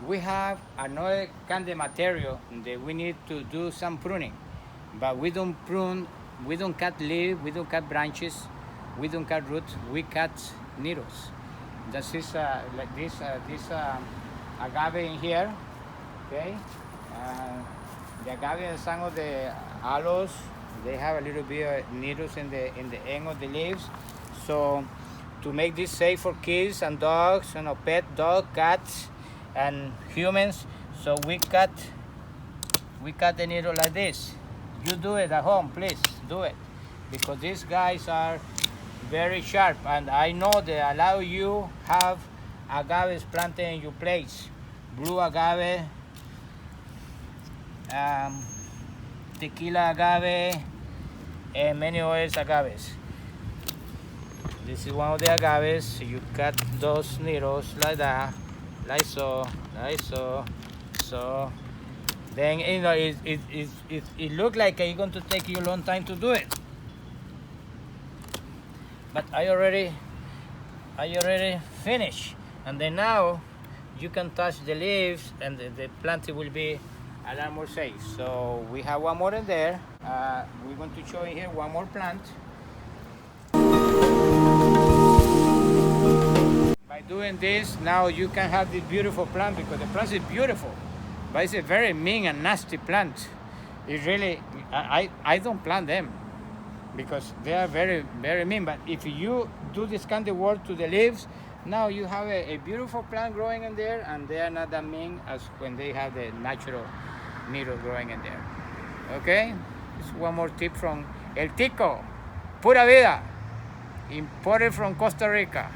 we have another kind of material that we need to do some pruning, but we don't prune, we don't cut leaves, we don't cut branches, we don't cut roots, we cut needles. This is like this agave in here, okay? The agave and some of the aloes, they have a little bit of needles in the end of the leaves. So to make this safe for kids and dogs, you know, pet dog, cats, and humans, so we cut the needle like this. You do it at home, please do it, because these guys are very sharp, and I know they allow you have agaves planted in your place. Blue agave, tequila agave, and many other agaves. This is one of the agaves. You cut those needles like that, like so, so. Then you know it looks like it's going to take you a long time to do it. But I already finished, and then now you can touch the leaves, and the plant will be a lot more safe. So we have one more in there. We're going to show you here one more plant. By doing this, now you can have this beautiful plant, because the plant is beautiful, but it's a very mean and nasty plant. It really, I don't plant them, because they are very, very mean. But if you do this kind of work to the leaves, now you have a beautiful plant growing in there, and they are not that mean as when they have the natural needle growing in there. Okay? This is one more tip from El Tico, Pura Vida, imported from Costa Rica.